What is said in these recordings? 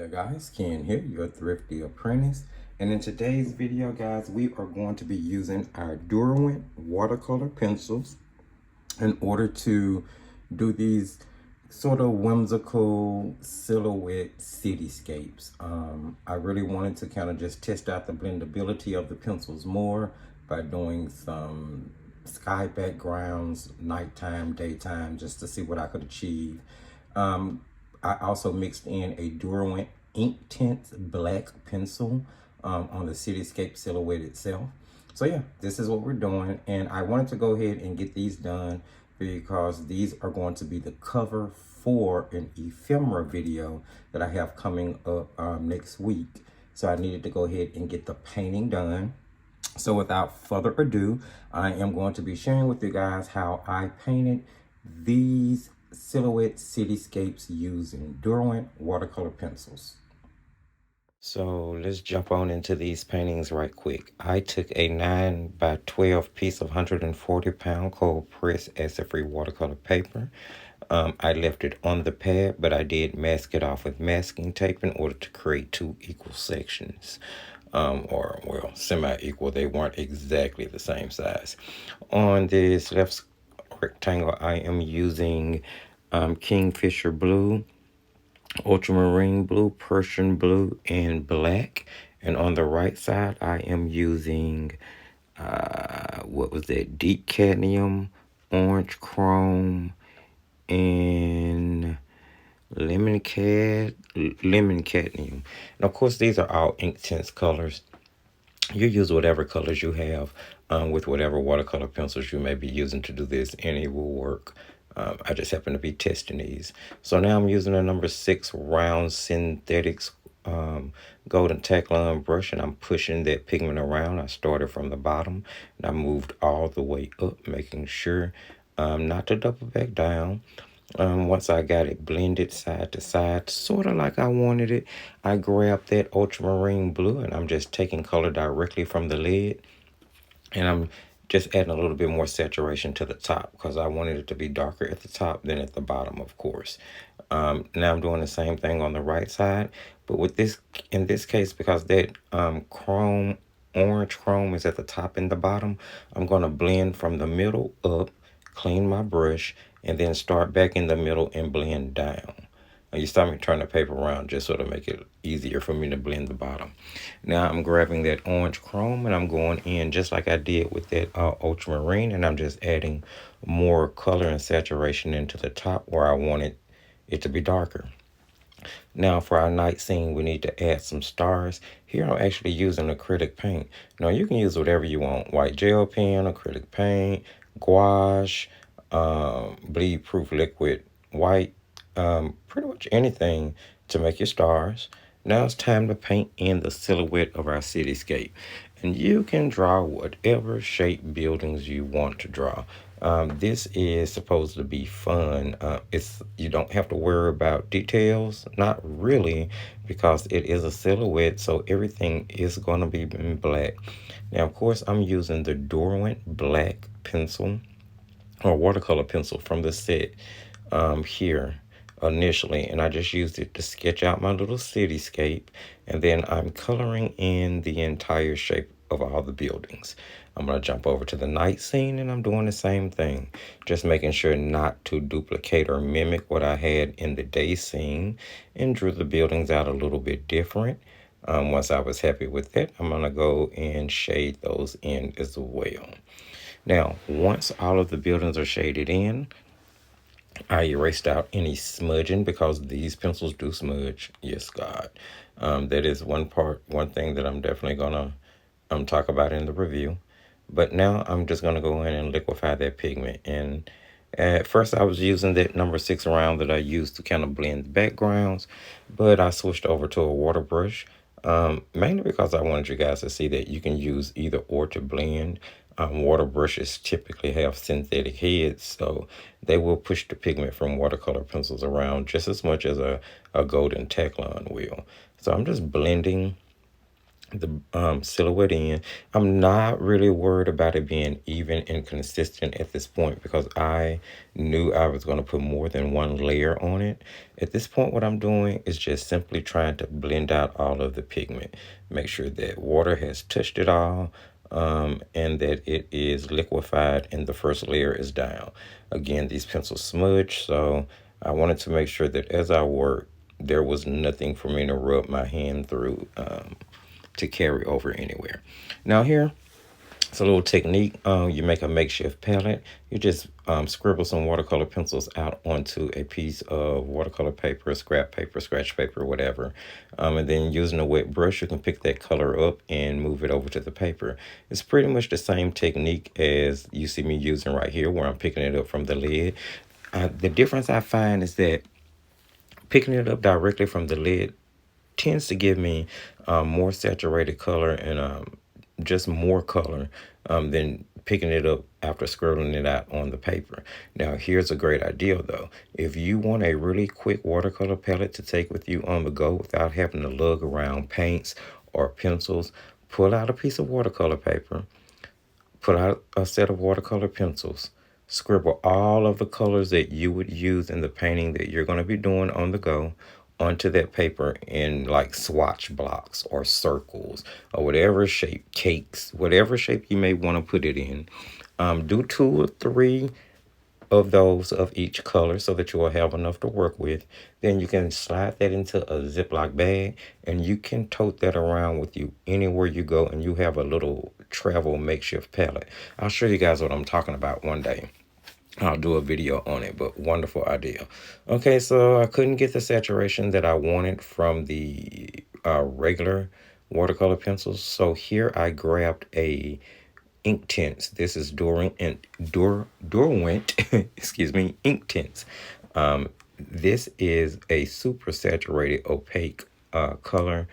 there guys, Ken here, your thrifty apprentice. And in today's video guys, we are going to be using our Derwent watercolor pencils in order to do these sort of whimsical silhouette cityscapes. I really wanted to kind of just test out the blendability of the pencils more by doing some sky backgrounds, nighttime, daytime, just to see what I could achieve. I also mixed in a Derwent Inktense black pencil on the Cityscape silhouette itself. So yeah, this is what we're doing. And I wanted to go ahead and get these done because these are going to be the cover for an ephemera video that I have coming up next week. So I needed to go ahead and get the painting done. So without further ado, I am going to be sharing with you guys how I painted these silhouette cityscapes using Derwent watercolor pencils. So let's jump on into these paintings right quick. I took a 9 by 12 piece of 140-pound cold press acid-free watercolor paper. I left it on the pad, but I did mask it off with masking tape in order to create two equal sections. Or well, semi-equal. They weren't exactly the same size. On this left rectangle, I am using Kingfisher blue, ultramarine blue, Persian blue, and black. And on the right side, I am using what was that? Deep cadmium, orange chrome, and lemon cadmium. And of course, these are all Inktense colors. You use whatever colors you have with whatever watercolor pencils you may be using to do this, and it will work. I just happen to be testing these. So now I'm using a number 6 round synthetics golden Taklon brush, and I'm pushing that pigment around. I started from the bottom and I moved all the way up, making sure not to double back down. Once I got it blended side to side, sort of like I wanted it, I grabbed that ultramarine blue and I'm just taking color directly from the lid. And I'm just adding a little bit more saturation to the top because I wanted it to be darker at the top than at the bottom, of course. Now I'm doing the same thing on the right side, but with this, in this case, because that orange chrome is at the top and the bottom, I'm going to blend from the middle up, clean my brush, and then start back in the middle and blend down. You saw me turn the paper around just sort of make it easier for me to blend the bottom. Now I'm grabbing that orange chrome and I'm going in just like I did with that ultramarine, and I'm just adding more color and saturation into the top where I wanted it to be darker. Now for our night scene, we need to add some stars. Here I'm actually using acrylic paint. Now you can use whatever you want: white gel pen, acrylic paint, gouache, bleed proof liquid white, pretty much anything to make your stars. Now it's time to paint in the silhouette of our cityscape. And you can draw whatever shape buildings you want to draw. This is supposed to be fun. You don't have to worry about details, not really, because it is a silhouette, so everything is going to be in black. Now, of course, I'm using the Derwent black pencil or watercolor pencil from the set here initially, and I just used it to sketch out my little cityscape, and then I'm coloring in the entire shape of all the buildings. I'm going to jump over to the night scene and I'm doing the same thing, just making sure not to duplicate or mimic what I had in the day scene, and drew the buildings out a little bit different. Once I was happy with that, I'm going to go and shade those in as well. Now, once all of the buildings are shaded in, I erased out any smudging because these pencils do smudge. Yes, God. That is one thing that I'm definitely going to talk about in the review. But now I'm just going to go in and liquefy that pigment. And at first I was using that number 6 round that I used to kind of blend the backgrounds, but I switched over to a water brush, mainly because I wanted you guys to see that you can use either or to blend. Water brushes typically have synthetic heads, so they will push the pigment from watercolor pencils around just as much as a golden Taklon will. So I'm just blending the silhouette in. I'm not really worried about it being even and consistent at this point because I knew I was going to put more than one layer on it. At this point, what I'm doing is just simply trying to blend out all of the pigment. Make sure that water has touched it all, and that it is liquefied and the first layer is down. Again, these pencils smudge, so I wanted to make sure that as I work, there was nothing for me to rub my hand through, to carry over anywhere. Now here, it's a little technique. You make a makeshift palette. You just scribble some watercolor pencils out onto a piece of watercolor paper, scrap paper, scratch paper, whatever. And then using a wet brush, you can pick that color up and move it over to the paper. It's pretty much the same technique as you see me using right here, where I'm picking it up from the lid. The difference I find is that picking it up directly from the lid tends to give me more saturated color and just more color than picking it up after scribbling it out on the paper. Now, here's a great idea though. If you want a really quick watercolor palette to take with you on the go without having to lug around paints or pencils, pull out a piece of watercolor paper, put out a set of watercolor pencils, scribble all of the colors that you would use in the painting that you're going to be doing on the go onto that paper in like swatch blocks or circles or whatever shape, cakes, whatever shape you may want to put it in. Do 2 or 3 of those of each color so that you will have enough to work with. Then you can slide that into a Ziploc bag and you can tote that around with you anywhere you go, and you have a little travel makeshift palette. I'll show you guys what I'm talking about one day. I'll do a video on it, but wonderful idea. Okay, so I couldn't get the saturation that I wanted from the regular watercolor pencils. So here I grabbed a Inktense. This is Derwent, excuse me, Inktense. This is a super saturated opaque color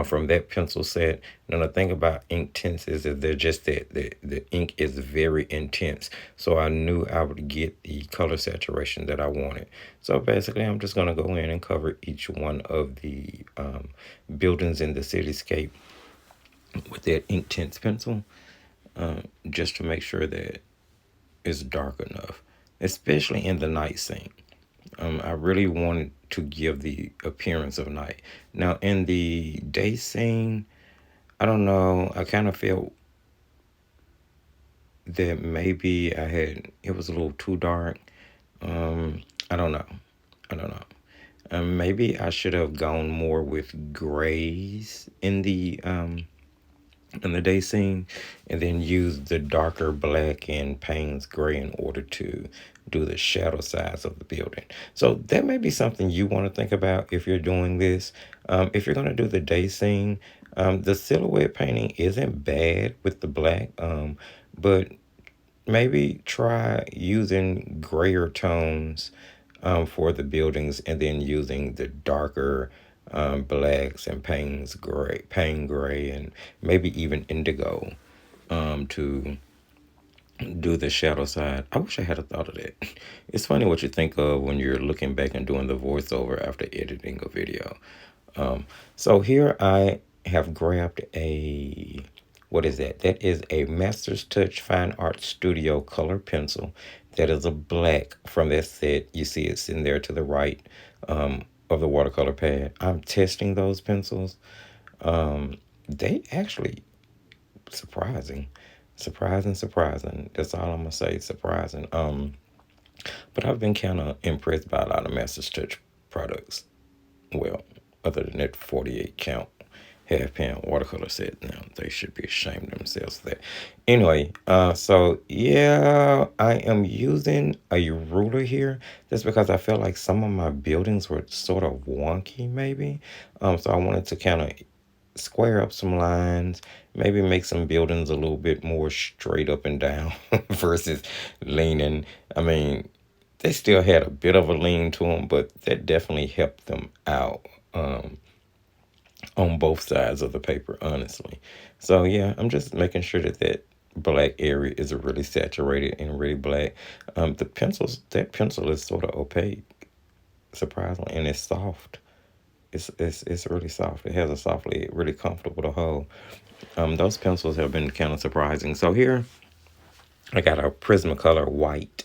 from that pencil set. Now the thing about Inktense is that they're just that the ink is very intense. So I knew I would get the color saturation that I wanted. So basically I'm just gonna go in and cover each one of the buildings in the cityscape with that Inktense pencil, just to make sure that it's dark enough, especially in the night scene. I really wanted to give the appearance of night. Now, in the day scene, I don't know, I kind of felt that maybe it was a little too dark. I don't know. I don't know. Maybe I should have gone more with grays in the day scene, and then use the darker black and Payne's gray in order to do the shadow sides of the building. So that may be something you want to think about if you're doing this. If you're going to do the day scene, the silhouette painting isn't bad with the black, but maybe try using grayer tones for the buildings, and then using the darker blacks and pain gray, and maybe even indigo to do the shadow side. I wish I had a thought of that. It's funny what you think of when you're looking back and doing the voiceover after editing a video. So here I have grabbed what is that? That is a Master's Touch Fine Art Studio color pencil. That is a black from that set. You see it sitting there to the right of the watercolor pad. I'm testing those pencils. They actually surprising. That's all I'm gonna say. Surprising. But I've been kind of impressed by a lot of Master's Touch products. Well, other than that 48 count half pan watercolor set. Now they should be ashamed of themselves for that. Anyway, so yeah, I am using a ruler here. That's because I felt like some of my buildings were sort of wonky, maybe. So I wanted to kind of square up some lines, maybe make some buildings a little bit more straight up and down versus leaning. I mean, they still had a bit of a lean to them, but that definitely helped them out on both sides of the paper, honestly. So yeah, I'm just making sure that that black area is really saturated and really black. That pencil is sort of opaque, surprisingly, and it's soft. it's really soft. It has a soft lid, really comfortable to hold. Those pencils have been kind of surprising. So here I got a Prismacolor white,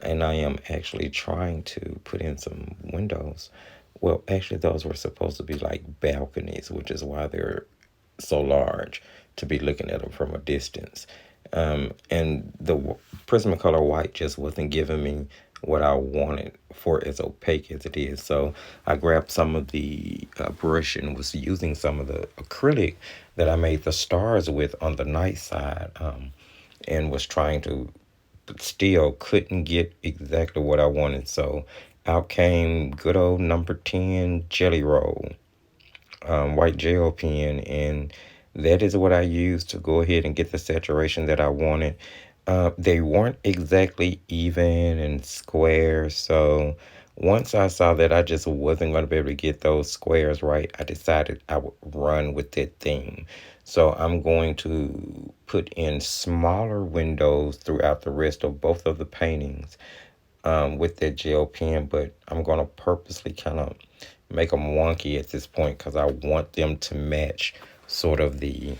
and I am actually trying to put in some windows. Well, actually, those were supposed to be like balconies, which is why they're so large to be looking at them from a distance. And the Prismacolor white just wasn't giving me what I wanted for as opaque as it is. So I grabbed some of the brush and was using some of the acrylic that I made the stars with on the night side, and was trying to, but still couldn't get exactly what I wanted. So out came good old number 10 Jelly Roll, white gel pen, and that is what I used to go ahead and get the saturation that I wanted. They weren't exactly even and square, so once I saw that I just wasn't going to be able to get those squares right, I decided I would run with that theme. So I'm going to put in smaller windows throughout the rest of both of the paintings, with that gel pen, but I'm going to purposely kind of make them wonky at this point because I want them to match sort of the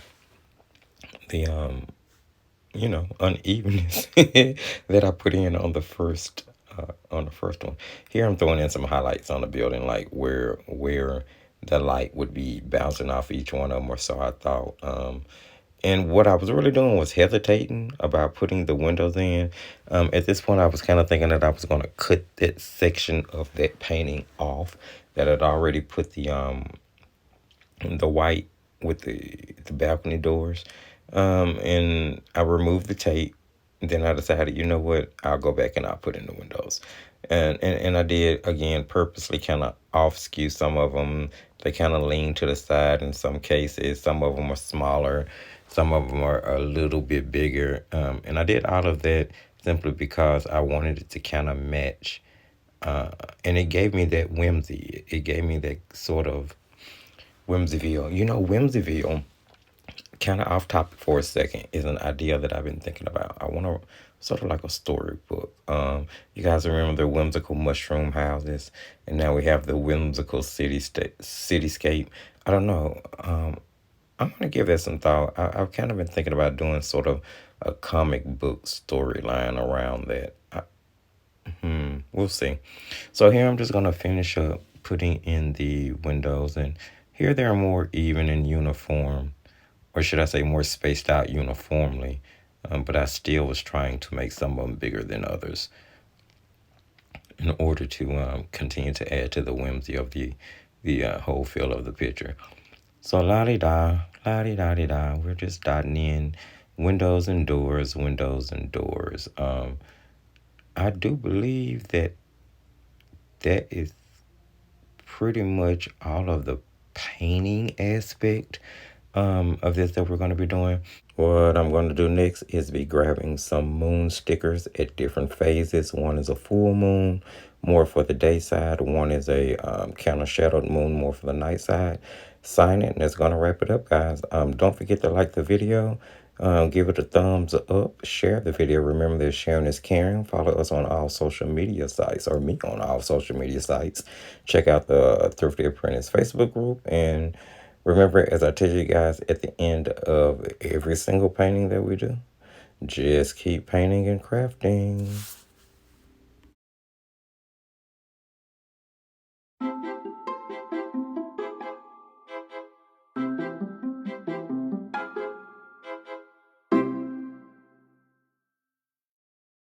unevenness that I put in on the first one. Here I'm throwing in some highlights on the building, like where the light would be bouncing off each one of them, or so I thought. And what I was really doing was hesitating about putting the windows in. At this point, I was kind of thinking that I was going to cut that section of that painting off that I'd already put the white with the balcony doors. And I removed the tape. Then I decided, you know what, I'll go back and I'll put in the windows. And I did, again, purposely kind of off skew some of them. They kind of lean to the side in some cases. Some of them are smaller. Some of them are a little bit bigger. And I did all of that simply because I wanted it to kind of match. And it gave me that whimsy. It gave me that sort of Whimsyville. Whimsyville, kind of off topic for a second, is an idea that I've been thinking about. I want to sort of like a storybook. You guys remember the whimsical mushroom houses, and now we have the whimsical cityscape. I don't know. I'm gonna give that some thought. I've kind of been thinking about doing sort of a comic book storyline around that. We'll see. So here I'm just gonna finish up putting in the windows, and here they're more even and uniform, or should I say more spaced out uniformly. But I still was trying to make some of them bigger than others in order to continue to add to the whimsy of the whole feel of the picture. So la di da, we're just dotting in windows and doors, windows and doors. I do believe that is pretty much all of the painting aspect of this that we're going to be doing. What I'm going to do next is be grabbing some moon stickers at different phases. One is a full moon, more for the day side. One is a counter shadowed moon, more for the night side. Sign it, and that's going to wrap it up, guys. Don't forget to like the video. Give it a thumbs up. Share the video. Remember that sharing is caring. Follow us on all social media sites, or me on all social media sites. Check out the Thrifty Apprentice Facebook group, and remember, as I tell you guys at the end of every single painting that we do, just keep painting and crafting.